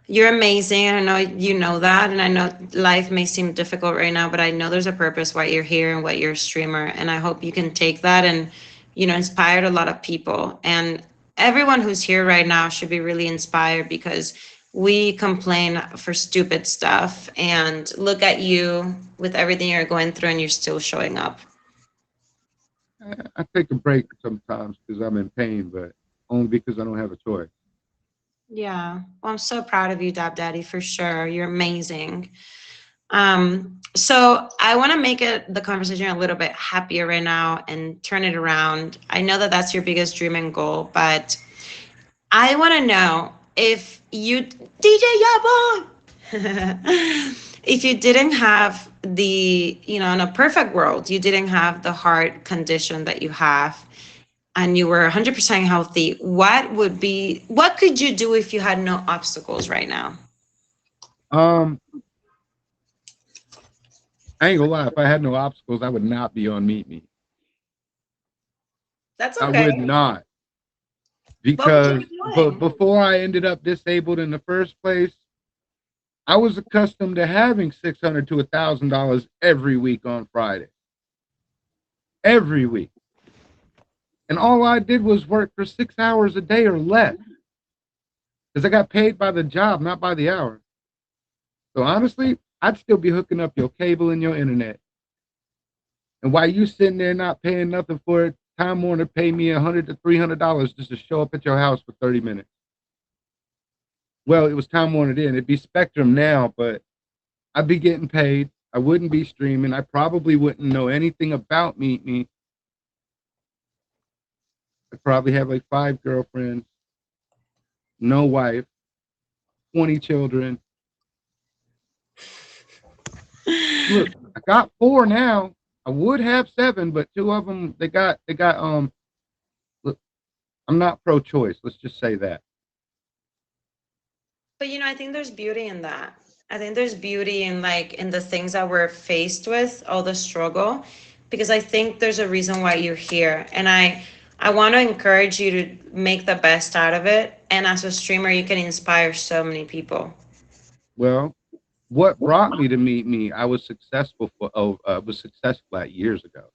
[SPEAKER 1] You're amazing. I know you know that, and I know life may seem difficult right now, but I know there's a purpose why you're here and why you're a streamer, and I hope you can take that and inspired a lot of people. And everyone who's here right now should be really inspired because we complain for stupid stuff, and look at you with everything you're going through and you're still showing up.
[SPEAKER 3] I take a break sometimes because I'm in pain, but only because I don't have a choice.
[SPEAKER 1] Yeah. Well, I'm so proud of you, Dab Daddy, for sure. You're amazing. So I want to make it the conversation a little bit happier right now and turn it around. I know that that's your biggest dream and goal, but I want to know if you, DJ Yabo, if you didn't have the, in a perfect world, you didn't have the heart condition that you have and you were 100% healthy, what could you do if you had no obstacles right now?
[SPEAKER 3] Um, I ain't gonna lie. If I had no obstacles, I would not be on Meet Me.
[SPEAKER 1] That's
[SPEAKER 3] I
[SPEAKER 1] okay.
[SPEAKER 3] would not,
[SPEAKER 1] What would you
[SPEAKER 3] because
[SPEAKER 1] be doing?
[SPEAKER 3] before I ended up disabled in the first place, I was accustomed to having $600 to $1,000 every week on Friday, every week, and all I did was work for 6 hours a day or less, because I got paid by the job, not by the hour. So honestly, I'd still be hooking up your cable and your internet. And while you sitting there not paying nothing for it, Time Warner pay me $100 to $300 just to show up at your house for 30 minutes. Well, it was Time Warner then. It'd be Spectrum now, but I'd be getting paid. I wouldn't be streaming. I probably wouldn't know anything about Meet Me. I'd probably have like 5 girlfriends, no wife, 20 children. Look, I got 4 now. I would have 7, but 2 of them they got look, I'm not pro-choice. Let's just say that.
[SPEAKER 1] But I think there's beauty in that. I think there's beauty in in the things that we're faced with, all the struggle, because I think there's a reason why you're here. And I want to encourage you to make the best out of it. And as a streamer, you can inspire so many people.
[SPEAKER 3] Well, what brought me to Meet Me, I was successful was successful at years ago.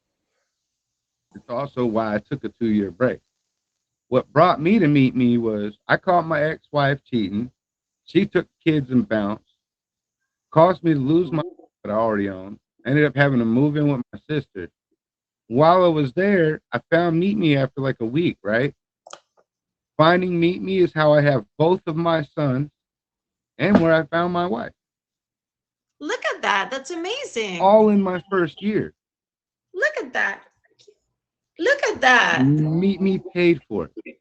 [SPEAKER 3] It's also why I took a 2-year break. What brought me to Meet Me was I caught my ex-wife cheating. She took kids and bounced, caused me to lose my that I already owned. I ended up having to move in with my sister. While I was there, I found Meet Me after like a week, right? Finding Meet Me is how I have both of my sons and where I found my wife.
[SPEAKER 1] Look at that. That's amazing.
[SPEAKER 3] All in my first year.
[SPEAKER 1] Look at that. Look at that.
[SPEAKER 3] Meet Me paid for it.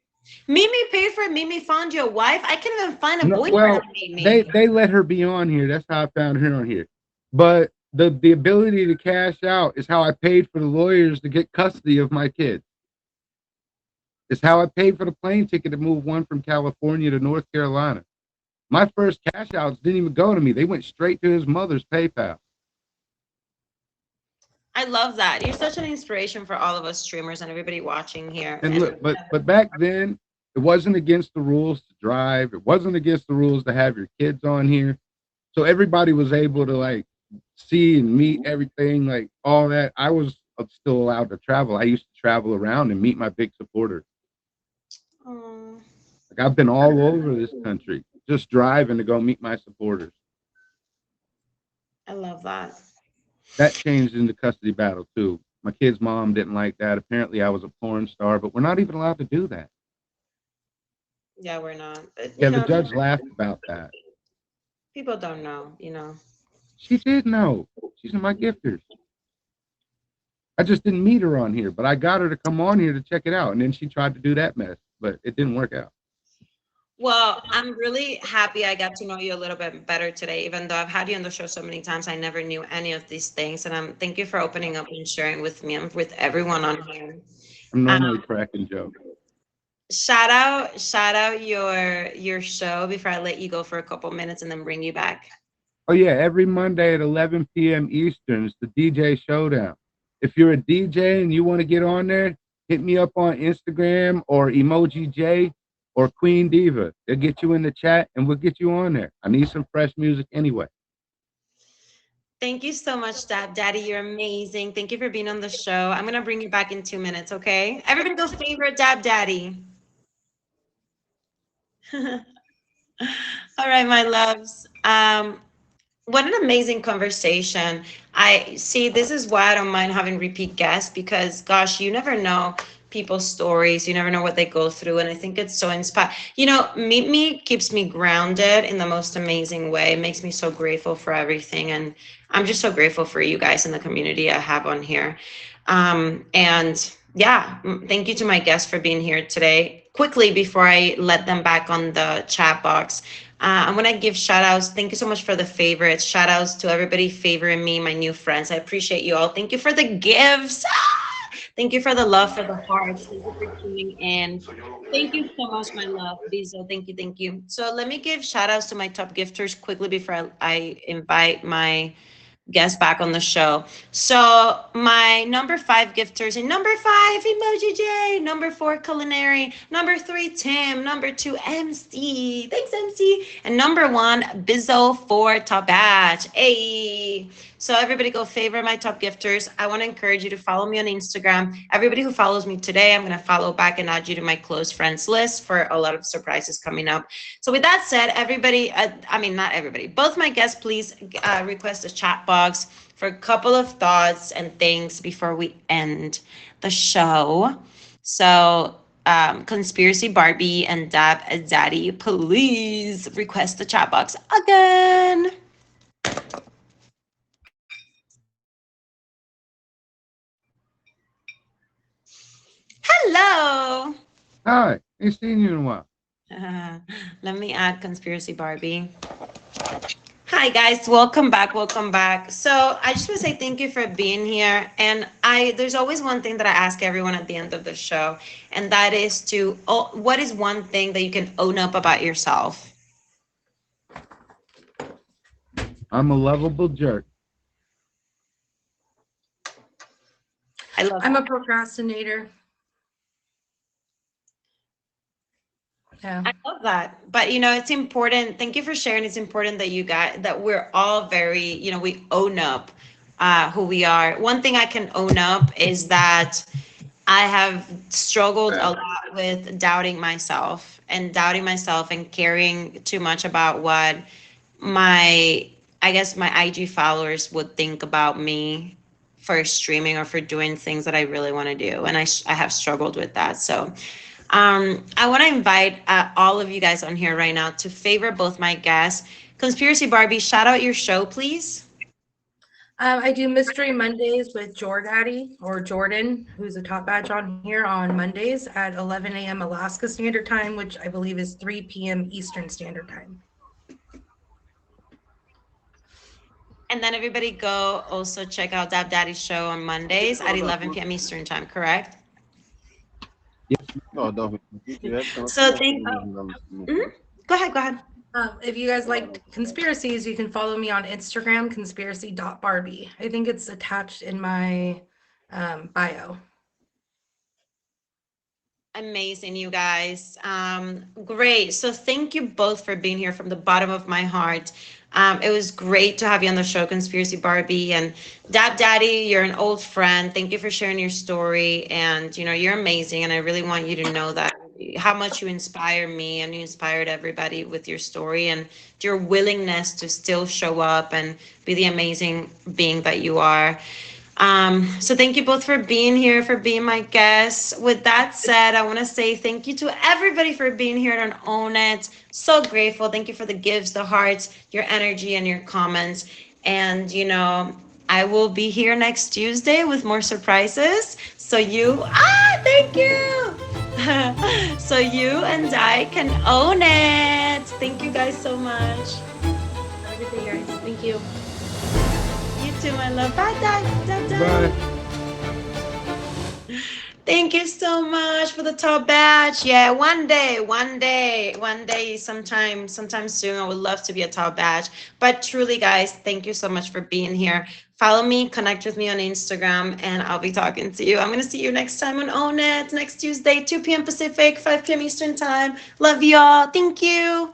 [SPEAKER 1] Mimi paid for it. Mimi found you a wife. I can't even find a
[SPEAKER 3] No,
[SPEAKER 1] boyfriend
[SPEAKER 3] well,
[SPEAKER 1] to Mimi.
[SPEAKER 3] they let her be on here. That's how I found her on here. But the ability to cash out is how I paid for the lawyers to get custody of my kids. It's how I paid for the plane ticket to move one from California to North Carolina. My first cash outs didn't even go to me. They went straight to his mother's PayPal.
[SPEAKER 1] I love that. You're such an inspiration for all of us streamers and everybody watching here.
[SPEAKER 3] And look, but back then, it wasn't against the rules to drive. It wasn't against the rules to have your kids on here. So everybody was able to like see and meet everything, like all that. I was still allowed to travel. I used to travel around and meet my big supporters.
[SPEAKER 1] Oh,
[SPEAKER 3] Like I've been all over this country, just driving to go meet my supporters.
[SPEAKER 1] I love that.
[SPEAKER 3] That changed in the custody battle too. My kid's mom didn't like that. Apparently I was a porn star, but we're not even allowed to do that.
[SPEAKER 1] Yeah, we're not. But,
[SPEAKER 3] Yeah, the judge laughed about that.
[SPEAKER 1] people don't know,
[SPEAKER 3] She did know. She's in my gifters. I just didn't meet her on here, but I got her to come on here to check it out. And then she tried to do that mess, but it didn't work out.
[SPEAKER 1] Well, I'm really happy I got to know you a little bit better today, even though I've had you on the show so many times. I never knew any of these things. And thank you for opening up and sharing with me and with everyone on here.
[SPEAKER 3] I'm normally cracking jokes.
[SPEAKER 1] Shout out your show before I let you go for a couple minutes and then bring you back.
[SPEAKER 3] Oh yeah, every Monday at 11 p.m. Eastern is the DJ Showdown. If you're a DJ and you want to get on there, hit me up on Instagram or Emoji J or Queen Diva. They'll get you in the chat and we'll get you on there. I need some fresh music anyway.
[SPEAKER 1] Thank you so much, Dab Daddy. You're amazing. Thank you for being on the show. I'm gonna bring you back in 2 minutes, okay? Everybody go favorite Dab Daddy. All right, my loves. What an amazing conversation. I see, this is why I don't mind having repeat guests because, gosh, you never know people's stories. You never know what they go through. And I think it's so inspiring. You know, Meet Me keeps me grounded in the most amazing way. It makes me so grateful for everything. And I'm just so grateful for you guys in the community I have on here. And yeah, thank you to my guests for being here today. Quickly, before I let them back on the chat box, I'm gonna give shout outs. Thank you so much for the favorites. Shout outs to everybody favoring me, my new friends. I appreciate you all. Thank you for the gifts. Thank you for the love, for the hearts. Thank you for tuning in. Thank you so much, my love. Bizo, thank you, thank you. So let me give shout outs to my top gifters quickly before I invite my guest back on the show. So my number 5 gifters in number 5, Emoji J, number 4, Culinary, number 3, Tim, number 2, MC. Thanks, MC. And number 1, Bizzo for Top Batch. Hey. So everybody go favor my top gifters. I want to encourage you to follow me on Instagram. Everybody who follows me today, I'm going to follow back and add you to my close friends list for a lot of surprises coming up. So with that said, everybody, I mean, not everybody, both my guests, please request a chat box for a couple of thoughts and things before we end the show. So Conspiracy Barbie and Dab Daddy, please request the chat box again. Hello.
[SPEAKER 3] Hi, ain't seen you in a while.
[SPEAKER 1] Let me add Conspiracy Barbie. Hi guys, welcome back, welcome back. So I just want to say thank you for being here. And there's always one thing that I ask everyone at the end of the show, and that is what is one thing that you can own up about yourself?
[SPEAKER 3] I'm a lovable jerk.
[SPEAKER 2] I'm a procrastinator. Yeah.
[SPEAKER 1] I love that. But you know, it's important. Thank you for sharing. It's important that that we're all very, you know, we own up who we are. One thing I can own up is that I have struggled a lot with doubting myself and caring too much about what my, I guess my IG followers would think about me for streaming or for doing things that I really want to do. And I have struggled with that. So I want to invite all of you guys on here right now to favor both my guests. Conspiracy Barbie, shout out your show, please.
[SPEAKER 2] I do Mystery Mondays with Jordaddy or Jordan, who's a top badge on here on Mondays at 11 a.m. Alaska Standard Time, which I believe is 3 p.m. Eastern Standard Time.
[SPEAKER 1] And then everybody go also check out Dab Daddy's show on Mondays at 11 p.m. Eastern Time, correct?
[SPEAKER 4] No, don't.
[SPEAKER 1] So go ahead.
[SPEAKER 2] If you guys like conspiracies, you can follow me on Instagram, conspiracy.barbie. I think it's attached in my bio.
[SPEAKER 1] Amazing, you guys. Great. So thank you both for being here from the bottom of my heart. It was great to have you on the show, Conspiracy Barbie. And Dab Daddy, you're an old friend. Thank you for sharing your story. And, you know, you're amazing. And I really want you to know that how much you inspire me and you inspired everybody with your story and your willingness to still show up and be the amazing being that you are. So thank you both for being here, for being my guests. With that said, I want to say thank you to everybody for being here on Own It. So grateful. Thank you for the gifts, the hearts, your energy, and your comments. And, you know, I will be here next Tuesday with more surprises. So thank you. So you and I can own it. Thank you guys so much.
[SPEAKER 2] Have a good day, guys. Thank you.
[SPEAKER 1] You too, my love. Bye, Dad.
[SPEAKER 3] Bye.
[SPEAKER 1] Thank you so much for the top batch. Yeah, one day, sometime soon, I would love to be a top batch. But truly, guys, thank you so much for being here. Follow me, connect with me on Instagram, and I'll be talking to you. I'm going to see you next time on Own It, next Tuesday, 2 p.m. Pacific, 5 p.m. Eastern Time. Love y'all. Thank you.